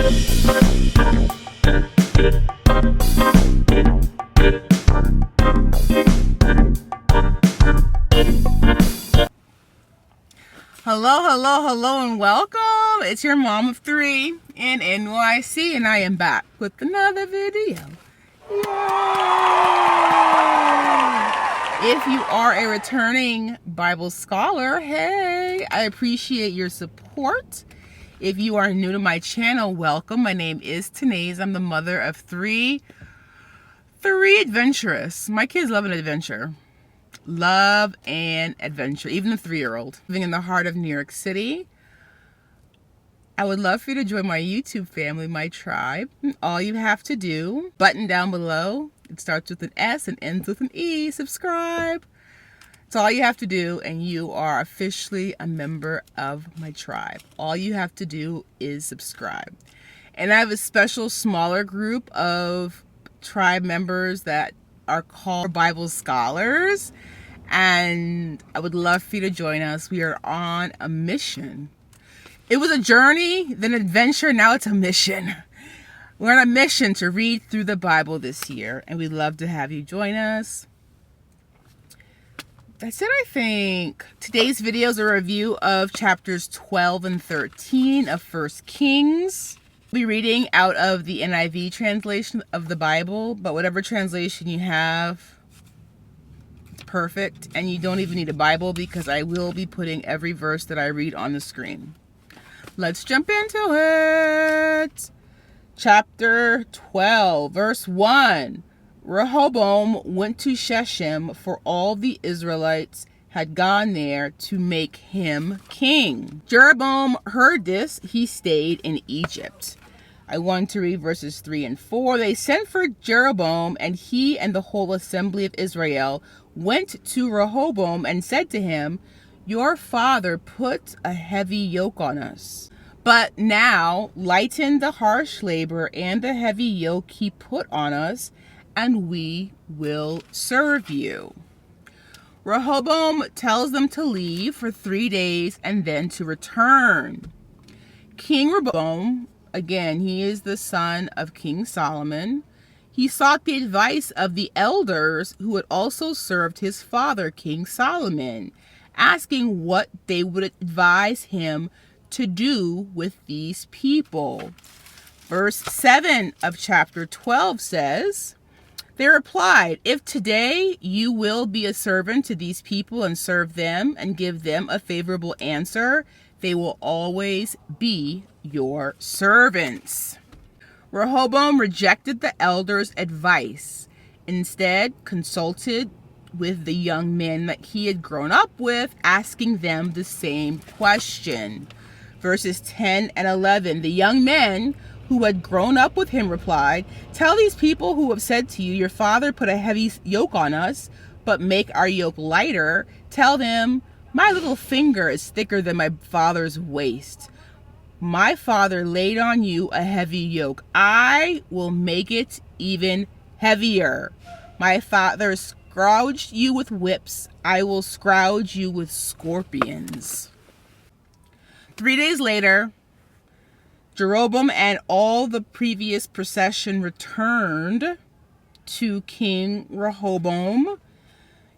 Hello, and welcome. It's your mom of three in NYC, and I am back with another video. Yay! If you are a returning Bible scholar, hey, I appreciate your support. If you are new to my channel, welcome. My name is Tanaise. I'm the mother of three adventurous. My kids love an adventure. Love and adventure, even a 3-year-old. Living in the heart of New York City. I would love for you to join my YouTube family, my tribe. All you have to do, button down below, it starts with an S and ends with an E, subscribe. It's all you have to do, and you are officially a member of my tribe. All you have to do is subscribe. And I have a special smaller group of tribe members that are called Bible scholars, and I would love for you to join us. We are on a mission. It was a journey, then an adventure, now it's a mission. We're on a mission to read through the Bible this year, and we'd love to have you join us. That's it, I think. Today's video is a review of chapters 12 and 13 of 1 Kings. I'll be reading out of the NIV translation of the Bible, but whatever translation you have, it's perfect, and you don't even need a Bible because I will be putting every verse that I read on the screen. Let's jump into it. Chapter 12, verse 1. Rehoboam went to Shechem, for all the Israelites had gone there to make him king. Jeroboam heard this, he stayed in Egypt. I want to read verses 3 and 4. They sent for Jeroboam, and he and the whole assembly of Israel went to Rehoboam and said to him, "Your father put a heavy yoke on us. But now lighten the harsh labor and the heavy yoke he put on us, and we will serve you." Rehoboam tells them to leave for 3 days and then to return. King Rehoboam, again, he is the son of King Solomon. He sought the advice of the elders who had also served his father, King Solomon, asking what they would advise him to do with these people. Verse 7 of chapter 12 says, they replied, "If today you will be a servant to these people and serve them and give them a favorable answer, they will always be your servants." Rehoboam rejected the elders' advice, instead consulted with the young men that he had grown up with, asking them the same question. Verses 10 and 11, the young men who had grown up with him replied, "Tell these people who have said to you, 'Your father put a heavy yoke on us, but make our yoke lighter.' Tell them, 'My little finger is thicker than my father's waist. My father laid on you a heavy yoke. I will make it even heavier. My father scourged you with whips. I will scourge you with scorpions." 3 days later, Jeroboam and all the previous procession returned to King Rehoboam.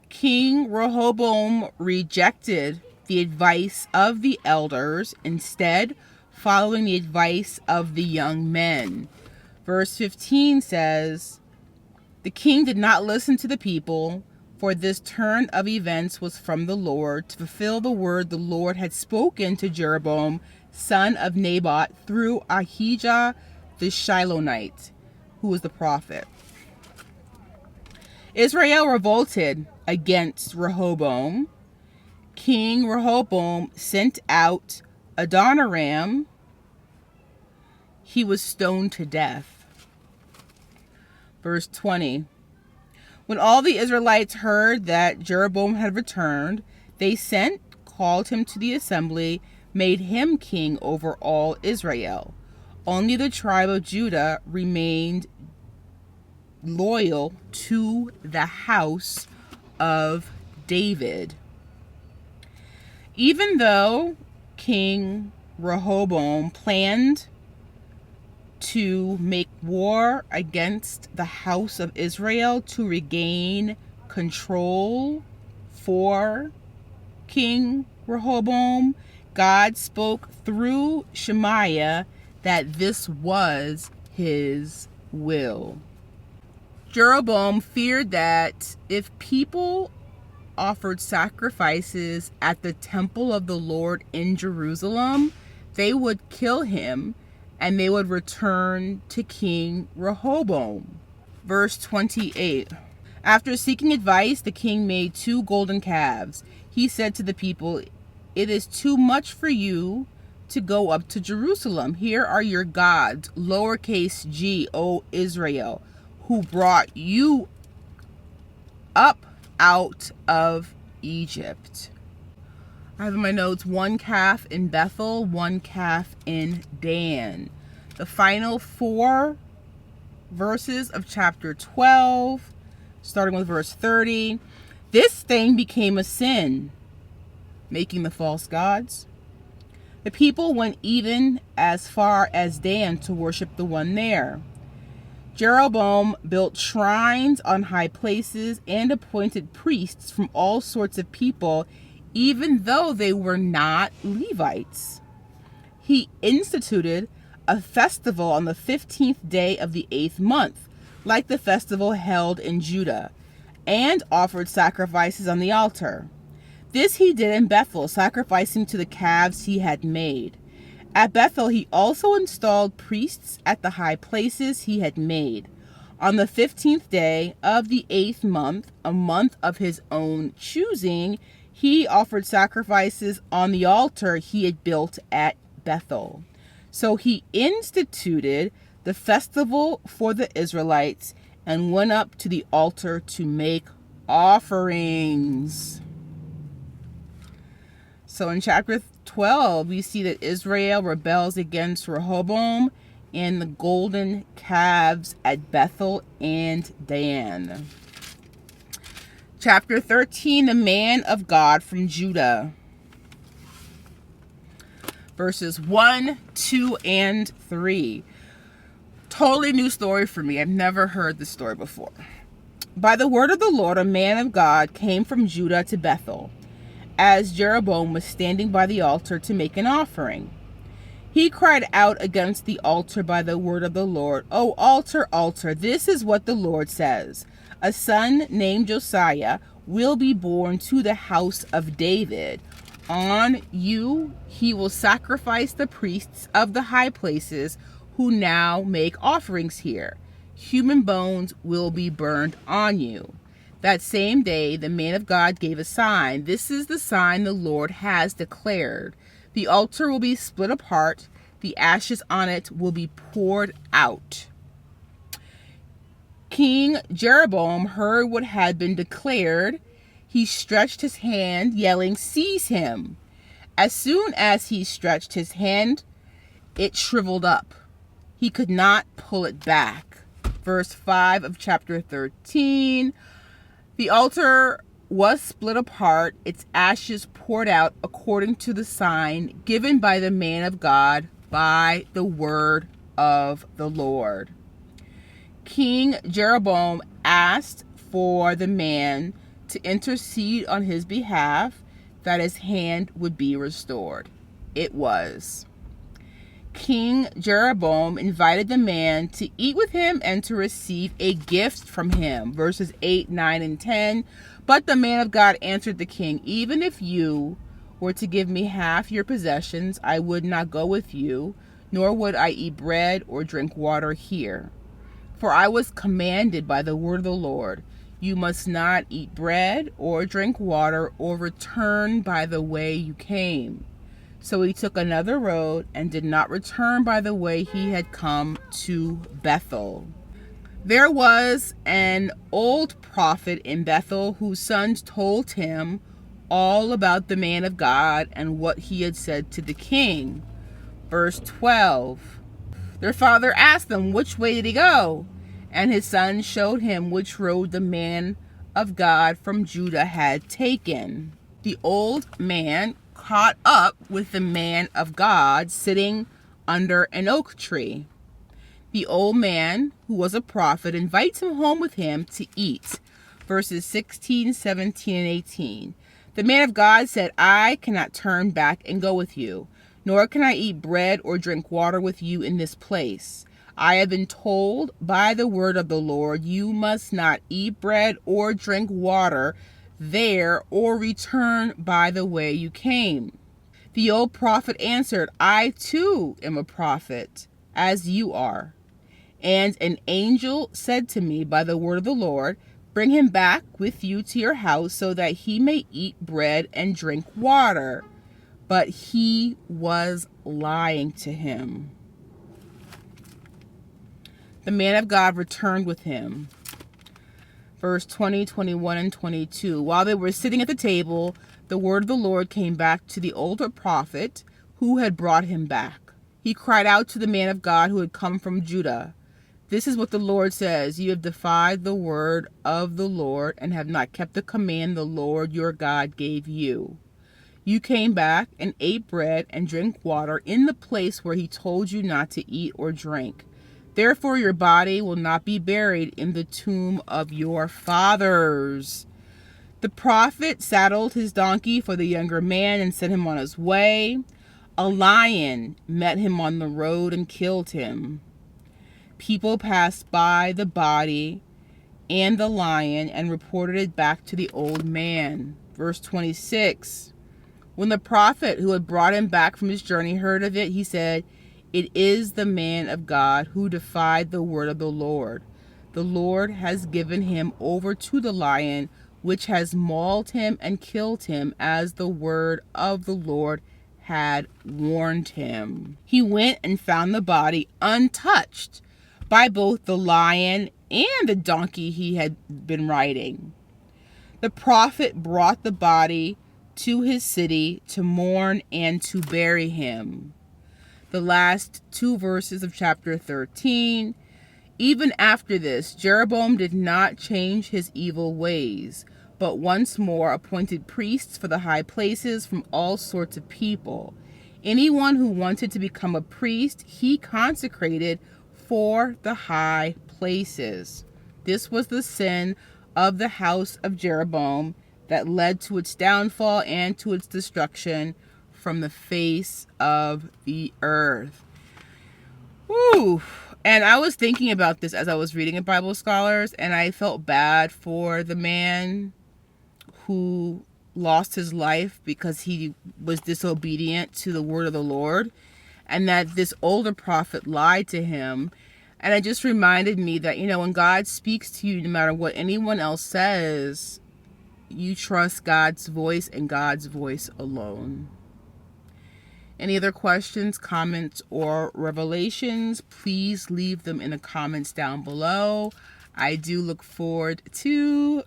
King Rehoboam rejected the advice of the elders, instead following the advice of the young men. Verse 15 says, the king did not listen to the people, for this turn of events was from the Lord, to fulfill the word the Lord had spoken to Jeroboam, son of Nebat, through Ahijah the Shilonite, who was the prophet. Israel revolted against Rehoboam. King Rehoboam sent out Adoniram. He was stoned to death. Verse 20. When all the Israelites heard that Jeroboam had returned, they called him to the assembly, made him king over all Israel. Only the tribe of Judah remained loyal to the house of David. Even though King Rehoboam planned to make war against the house of Israel to regain control for King Rehoboam, God spoke through Shemaiah that this was his will. Jeroboam feared that if people offered sacrifices at the temple of the Lord in Jerusalem, they would kill him and they would return to King Rehoboam. Verse 28. After seeking advice, the king made 2 golden calves. He said to the people, "It is too much for you to go up to Jerusalem. Here are your gods, lowercase g, O Israel, who brought you up out of Egypt." I have in my notes 1 calf in Bethel, 1 calf in Dan. The final 4 verses of chapter 12, starting with verse 30. This thing became a sin, making the false gods. The people went even as far as Dan to worship the one there. Jeroboam built shrines on high places and appointed priests from all sorts of people, even though they were not Levites. He instituted a festival on the 15th day of the 8th month, like the festival held in Judah, and offered sacrifices on the altar. This he did in Bethel, sacrificing to the calves he had made. At Bethel he also installed priests at the high places he had made. On the 15th day of the 8th month, a month of his own choosing, he offered sacrifices on the altar he had built at Bethel. So he instituted the festival for the Israelites and went up to the altar to make offerings. So in chapter 12, we see that Israel rebels against Rehoboam and the golden calves at Bethel and Dan. Chapter 13, the man of God from Judah. Verses 1, 2, and 3. Totally new story for me. I've never heard this story before. By the word of the Lord, a man of God came from Judah to Bethel, as Jeroboam was standing by the altar to make an offering. He cried out against the altar by the word of the Lord, "O altar, altar, this is what the Lord says. A son named Josiah will be born to the house of David. On you he will sacrifice the priests of the high places who now make offerings here. Human bones will be burned on you." That same day, the man of God gave a sign. "This is the sign the Lord has declared. The altar will be split apart. The ashes on it will be poured out." King Jeroboam heard what had been declared. He stretched his hand, yelling, "Seize him." As soon as he stretched his hand, it shriveled up. He could not pull it back. Verse 5 of chapter 13. The altar was split apart, its ashes poured out according to the sign given by the man of God by the word of the Lord. King Jeroboam asked for the man to intercede on his behalf that his hand would be restored. It was. King Jeroboam invited the man to eat with him and to receive a gift from him. Verses 8, 9, and 10. But the man of God answered the king, "Even if you were to give me half your possessions, I would not go with you, nor would I eat bread or drink water here. For I was commanded by the word of the Lord, you must not eat bread or drink water or return by the way you came." So he took another road and did not return by the way he had come to Bethel. There was an old prophet in Bethel whose sons told him all about the man of God and what he had said to the king. Verse 12. Their father asked them, "Which way did he go?" And his sons showed him which road the man of God from Judah had taken. The old man caught up with the man of God sitting under an oak tree. The old man, who was a prophet, invites him home with him to eat. Verses 16, 17, and 18. The man of God said, I cannot turn back and go with you, nor can I eat bread or drink water with you in this place. I have been told by the word of the Lord, you must not eat bread or drink water there or return by the way you came. The old prophet answered, I too am a prophet, as you are. And an angel said to me by the word of the Lord, bring him back with you to your house so that he may eat bread and drink water. But he was lying to him. The man of God returned with him. Verse 20, 21, and 22. While they were sitting at the table, the word of the Lord came back to the older prophet who had brought him back. He cried out to the man of God who had come from Judah. This is what the Lord says, you have defied the word of the Lord and have not kept the command the Lord your God gave you. You came back and ate bread and drank water in the place where he told you not to eat or drink. Therefore your body will not be buried in the tomb of your fathers. The prophet saddled his donkey for the younger man and sent him on his way. A lion met him on the road and killed him. People passed by the body and the lion and reported it back to the old man. Verse 26. When the prophet who had brought him back from his journey heard of it, he said, it is the man of God who defied the word of the Lord. The Lord has given him over to the lion, which has mauled him and killed him, as the word of the Lord had warned him. He went and found the body untouched by both the lion and the donkey he had been riding. The prophet brought the body to his city to mourn and to bury him. The last two verses of chapter 13. Even after this, Jeroboam did not change his evil ways, but once more appointed priests for the high places from all sorts of people. Anyone who wanted to become a priest, he consecrated for the high places. This was the sin of the house of Jeroboam that led to its downfall and to its destruction from the face of the earth. Woo! And I was thinking about this as I was reading it, Bible scholars, and I felt bad for the man who lost his life because he was disobedient to the word of the Lord, and that this older prophet lied to him. And it just reminded me that, when God speaks to you, no matter what anyone else says, you trust God's voice and God's voice alone. Any other questions, comments, or revelations, please leave them in the comments down below. I do look forward to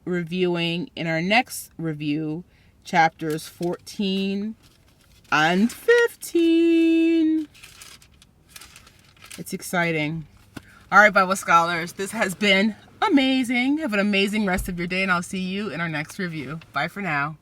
reviewing in our next review chapters 14 and 15. It's exciting. All right, Bible scholars, this has been amazing. Have an amazing rest of your day, and I'll see you in our next review. Bye for now.